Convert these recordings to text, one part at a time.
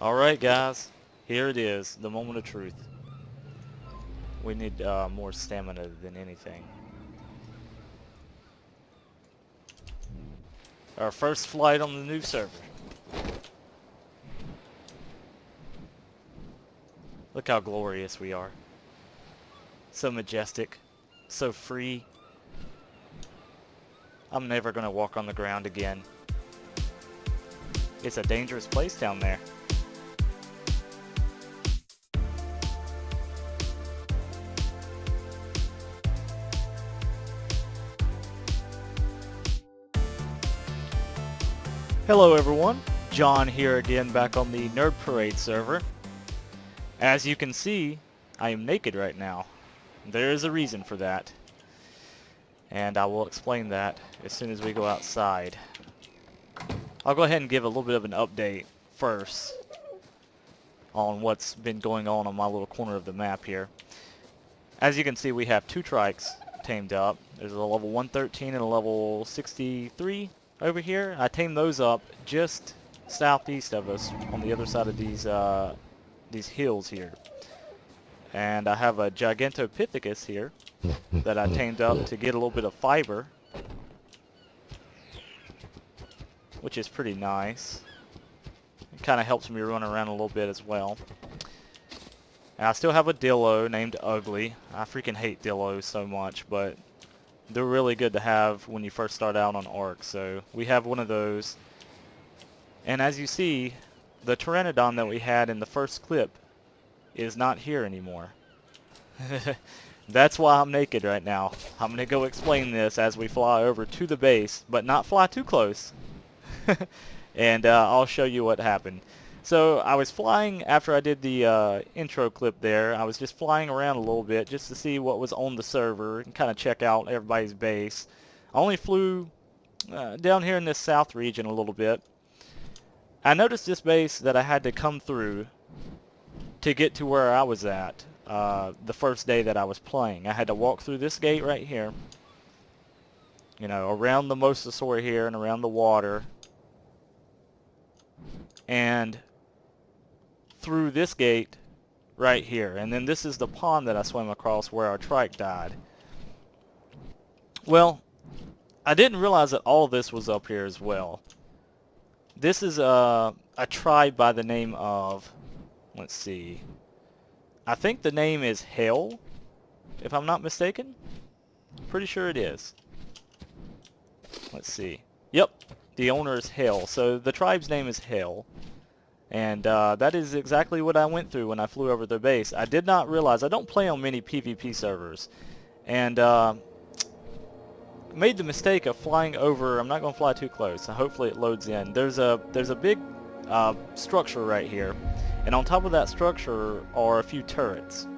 Alright guys, here it is, the moment of truth. We need more stamina than anything. Our first flight on the new server. Look how glorious we are. So majestic, so free. I'm never gonna walk on the ground again. It's a dangerous place down there. Hello everyone, John here again back on the Nerd Parade server. As you can see, I am naked right now. There is a reason for that. And I will explain that as soon as we go outside. I'll go ahead and give a little bit of an update first on what's been going on my little corner of the map here. As you can see, we have two trikes tamed up. There's a level 113 and a level 63 over here. I tamed those up just southeast of us on the other side of these hills here. And I have a Gigantopithecus here that I tamed up to get a little bit of fiber, which is pretty nice. It kind of helps me run around a little bit as well. And I still have a Dillo named Ugly. I freaking hate Dillos so much, but they're really good to have when you first start out on Ark. So we have one of those. And as you see, the Pteranodon that we had in the first clip is not here anymore. That's why I'm naked right now. I'm going to go explain this as we fly over to the base, but not fly too close. And I'll show you what happened. So I was flying after I did the intro clip there. I was just flying around a little bit just to see what was on the server and kind of check out everybody's base. I only flew down here in this south region a little bit. I noticed this base that I had to come through to get to where I was at the first day that I was playing. I had to walk through this gate right here, you know, around the Mosasaur here and around the water, and through this gate right here. And then this is the pond that I swam across where our trike died. Well, I didn't realize that all of this was up here as well. This is a tribe by the name of, let's see, I think the name is Hell, if I'm not mistaken. Pretty sure it is. Let's see. Yep, the owner is Hell. So the tribe's name is Hell. And that is exactly what I went through when I flew over their base. I did not realize, I don't play on many PvP servers. And made the mistake of flying over, I'm not going to fly too close, so hopefully it loads in. There's a big structure right here. And on top of that structure are a few turrets.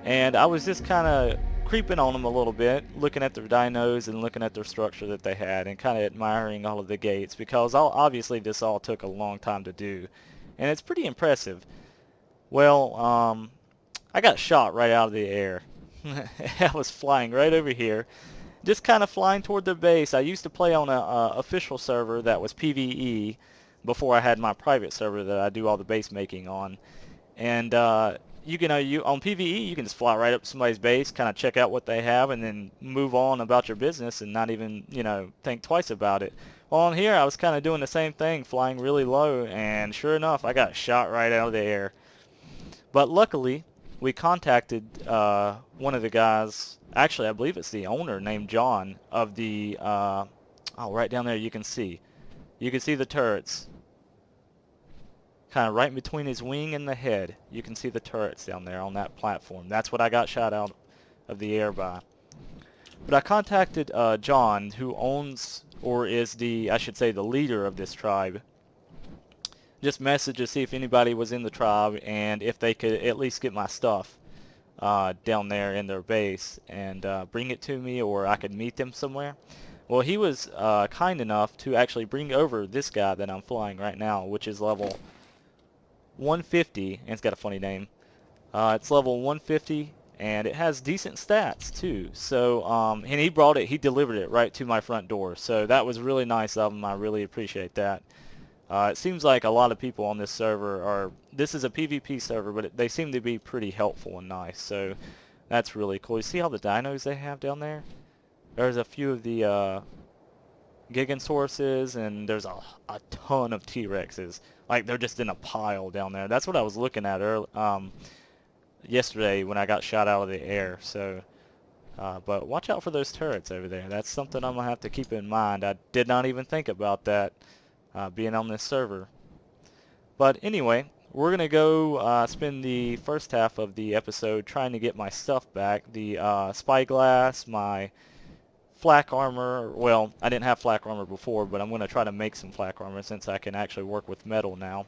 And I was just kind of creeping on them a little bit, looking at their dinos and looking at their structure that they had and kind of admiring all of the gates, because obviously this all took a long time to do. And it's pretty impressive. Well, I got shot right out of the air. I was flying right over here, just kind of flying toward their base. I used to play on a official server that was PvE before I had my private server that I do all the base making on. And you on PvE you can just fly right up to somebody's base, kind of check out what they have, and then move on about your business and not even think twice about it. Well, on here I was kind of doing the same thing, flying really low, and sure enough I got shot right out of the air. But luckily we contacted one of the guys, actually I believe it's the owner, named John, of the oh, right down there you can see the turrets. Kind of right in between his wing and the head, you can see the turrets down there on that platform. That's what I got shot out of the air by. But I contacted John, who owns, or is I should say the leader of this tribe. Just messaged to see if anybody was in the tribe and if they could at least get my stuff down there in their base and bring it to me, or I could meet them somewhere. Well, he was kind enough to actually bring over this guy that I'm flying right now, which is level 150, and it's got a funny name. It's level 150, and it has decent stats too. So, and he delivered it right to my front door. So that was really nice of him. I really appreciate that. It seems like a lot of people on this server are, this is a PvP server, but they seem to be pretty helpful and nice, so that's really cool. You see all the dinos they have down there? There's a few of the Gigansaurus, and there's a ton of T-Rexes. Like, they're just in a pile down there. That's what I was looking at yesterday when I got shot out of the air, so... but watch out for those turrets over there. That's something I'm going to have to keep in mind. I did not even think about that being on this server. But anyway, we're going to go spend the first half of the episode trying to get my stuff back. The spyglass, my flak armor. Well, I didn't have flak armor before, but I'm going to try to make some flak armor since I can actually work with metal now.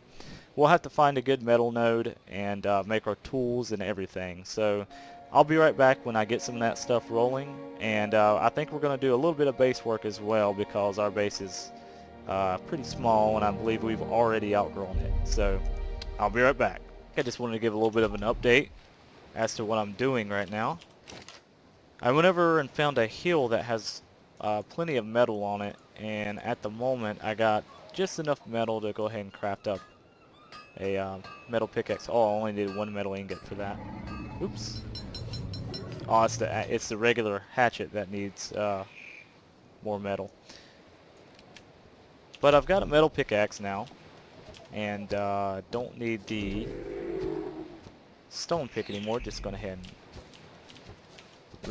We'll have to find a good metal node and make our tools and everything. So I'll be right back when I get some of that stuff rolling, and I think we're going to do a little bit of base work as well because our base is pretty small and I believe we've already outgrown it. So I'll be right back. I just wanted to give a little bit of an update as to what I'm doing right now. I went over and found a hill that has plenty of metal on it, and at the moment I got just enough metal to go ahead and craft up a metal pickaxe. Oh, I only needed one metal ingot for that. Oops. Oh, it's the regular hatchet that needs more metal. But I've got a metal pickaxe now, and don't need the stone pick anymore. Just going ahead and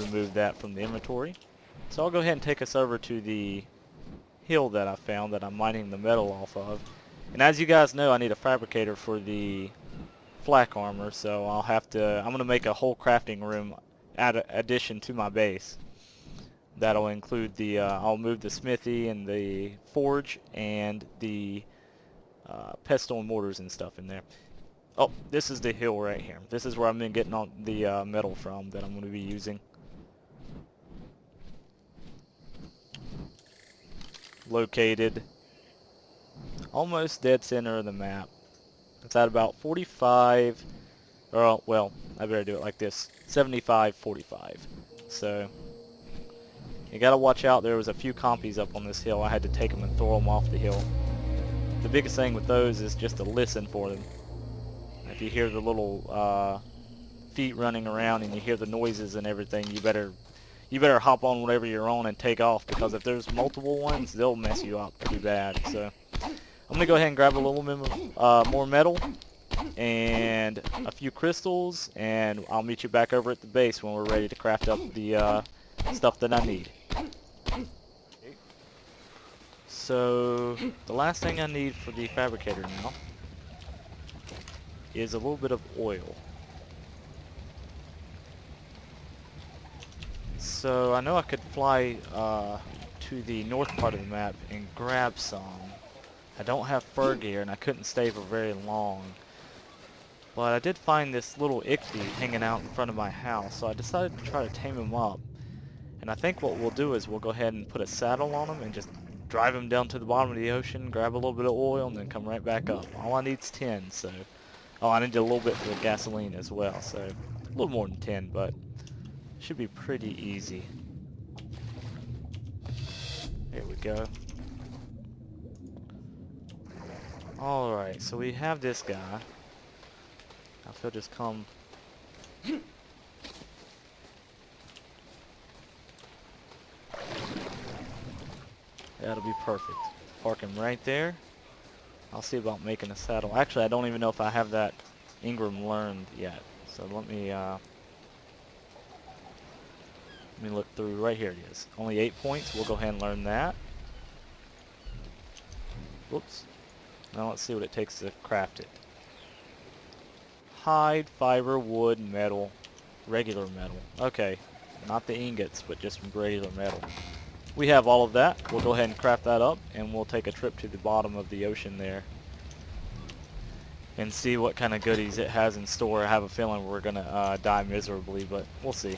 remove that from the inventory. So I'll go ahead and take us over to the hill that I found that I'm mining the metal off of. And as you guys know, I need a fabricator for the flak armor, so I'm going to make a whole crafting room addition to my base. That'll include I'll move the smithy and the forge and the pestle and mortars and stuff in there. Oh, this is the hill right here. This is where I've been getting all the metal from that I'm going to be using. Located almost dead center of the map. It's at about 45, or well, I better do it like this, 75-45. So you gotta watch out. There was a few compies up on this hill. I had to take them and throw them off the hill. The biggest thing with those is just to listen for them. If you hear the little feet running around and you hear the noises and everything, you better hop on whatever you're on and take off, because if there's multiple ones, they'll mess you up pretty bad. So I'm gonna go ahead and grab a little bit more metal and a few crystals, and I'll meet you back over at the base when we're ready to craft up the stuff that I need. So the last thing I need for the fabricator now is a little bit of oil. So I know I could fly to the north part of the map and grab some. I don't have fur gear and I couldn't stay for very long. But I did find this little ichthys hanging out in front of my house, so I decided to try to tame him up. And I think what we'll do is we'll go ahead and put a saddle on him and just drive him down to the bottom of the ocean, grab a little bit of oil, and then come right back up. All I need is 10, so... Oh, I need a little bit for the gasoline as well, so a little more than 10, but should be pretty easy. There we go. Alright, so we have this guy. Now if he'll just come... That'll be perfect. Park him right there. I'll see about making a saddle. Actually, I don't even know if I have that Ingram learned yet. So let me look through. Right here it is. Only 8 points. We'll go ahead and learn that. Whoops. Now let's see what it takes to craft it. Hide, fiber, wood, metal, regular metal. Okay, not the ingots, but just regular metal. We have all of that. We'll go ahead and craft that up, and we'll take a trip to the bottom of the ocean there and see what kind of goodies it has in store. I have a feeling we're gonna die miserably, but we'll see.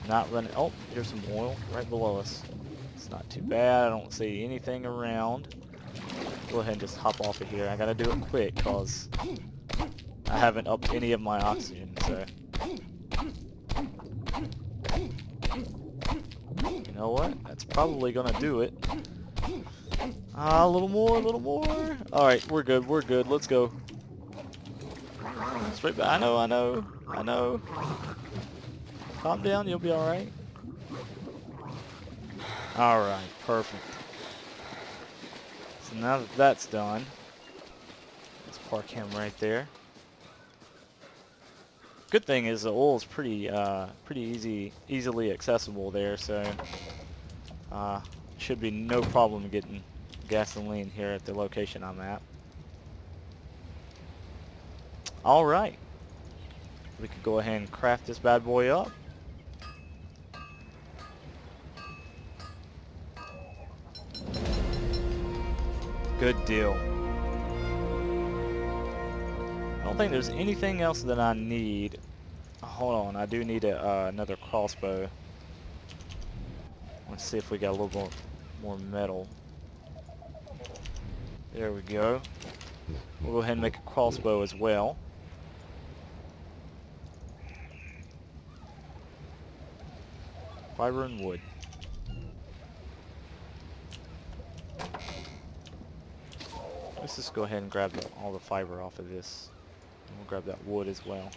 Not running. Oh, here's some oil right below us. It's not too bad. I don't see anything around. Go ahead and just hop off of here. I gotta do it quick because I haven't upped any of my oxygen, so. You know what? That's probably gonna do it. Ah, a little more, a little more. Alright, we're good, we're good. Let's go. Straight back. I know, I know, I know. Calm down, you'll be alright. Alright, perfect. So now that that's done, let's park him right there. Good thing is the oil is pretty easily accessible there, so should be no problem getting gasoline here at the location I'm at. Alright, we could go ahead and craft this bad boy up. Good deal. I don't think there's anything else that I need. Hold on, I do need another crossbow. Let's see if we got a little more metal. There we go. We'll go ahead and make a crossbow as well. Fiber and wood. Let's just go ahead and grab all the fiber off of this. And we'll grab that wood as well.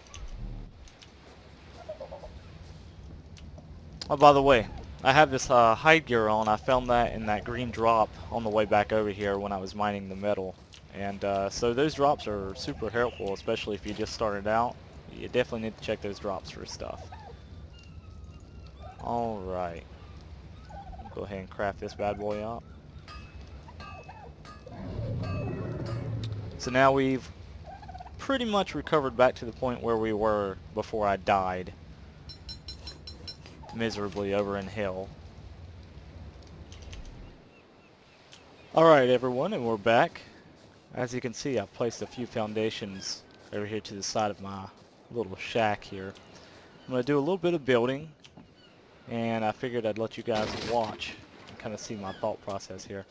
Oh, by the way, I have this hide gear on. I found that in that green drop on the way back over here when I was mining the metal. And so those drops are super helpful, especially if you just started out. You definitely need to check those drops for stuff. Alright. Go ahead and craft this bad boy up. So now we've pretty much recovered back to the point where we were before I died miserably over in hell. Alright everyone, and we're back. As you can see, I've placed a few foundations over here to the side of my little shack here. I'm going to do a little bit of building, and I figured I'd let you guys watch and kind of see my thought process here.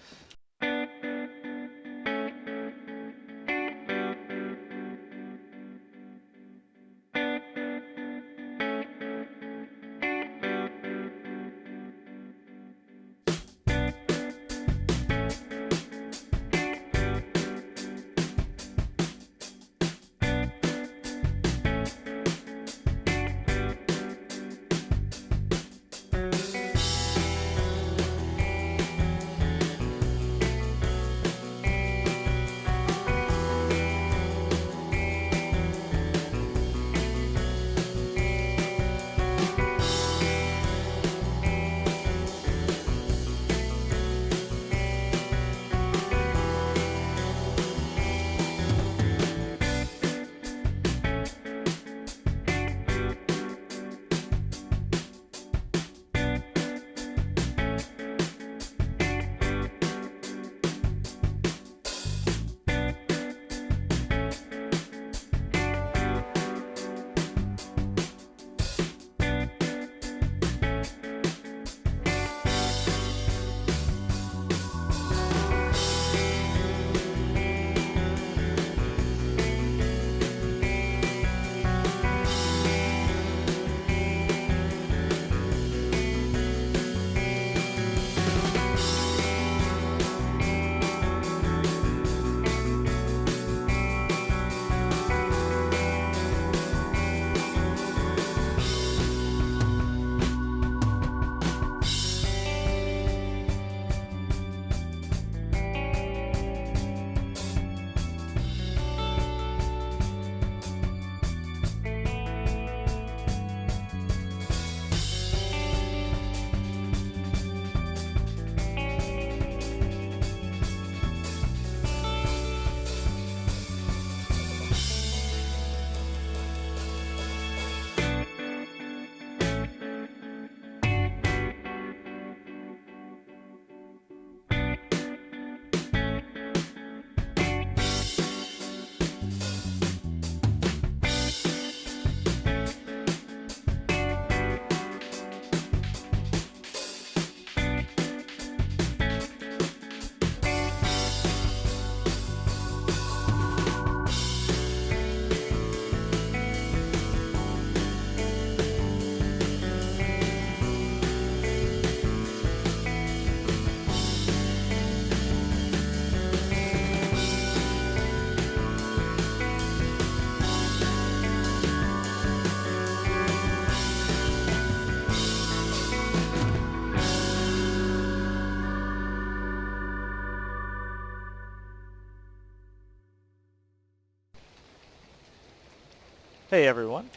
Hey everyone,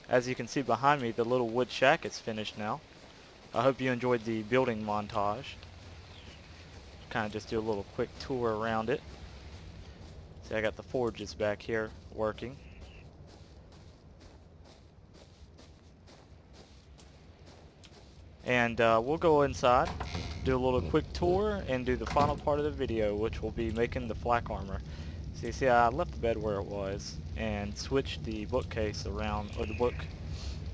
as you can see behind me, the little wood shack is finished now. I hope you enjoyed the building montage. Kind of just do a little quick tour around it. See, I got the forges back here working. And we'll go inside, do a little quick tour, and do the final part of the video, which will be making the flak armor. So you see, I left the bed where it was, and switched the bookcase around, or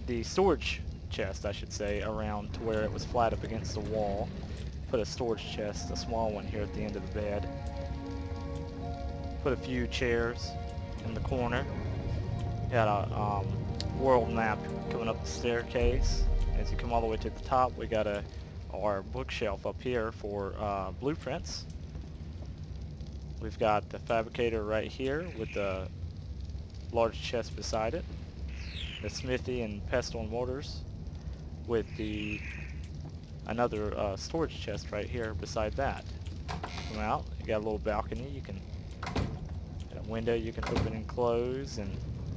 the storage chest, I should say, around to where it was flat up against the wall. Put a storage chest, a small one here at the end of the bed. Put a few chairs in the corner. Got a world map coming up the staircase. As you come all the way to the top, we got our bookshelf up here for blueprints. We've got the fabricator right here with the large chest beside it. The smithy and pestle and mortars with another storage chest right here beside that. Come out, you got a little balcony, you can, got a window you can open and close and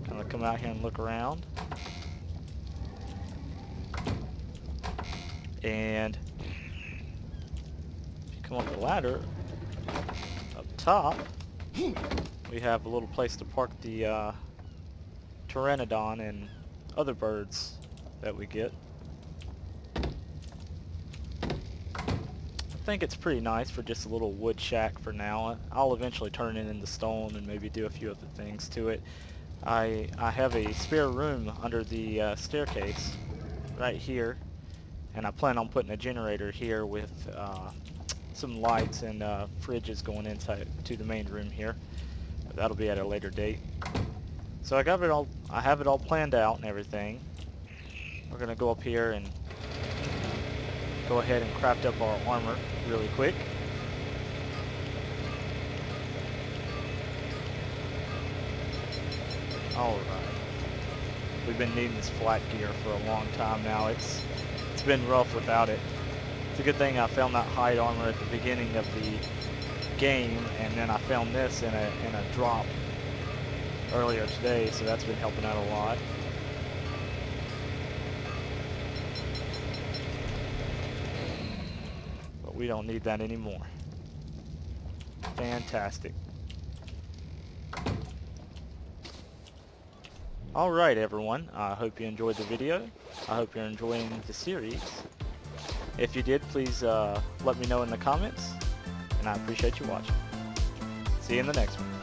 kind of come out here and look around. And if you come up the ladder, up top, we have a little place to park the pteranodon and other birds that we get. I think it's pretty nice for just a little wood shack for now. I'll eventually turn it into stone and maybe do a few other things to it. I have a spare room under the staircase right here, and I plan on putting a generator here with some lights and fridges going inside to the main room here. That'll be at a later date. So I have it all planned out and everything. We're gonna go up here and go ahead and craft up our armor really quick. Alright. We've been needing this flat gear for a long time now. It's been rough without it. It's a good thing I found that hide armor at the beginning of the game, and then I found this in a drop earlier today, so that's been helping out a lot. But we don't need that anymore. Fantastic. Alright everyone, I hope you enjoyed the video. I hope you're enjoying the series. If you did, please let me know in the comments, and I appreciate you watching. See you in the next one.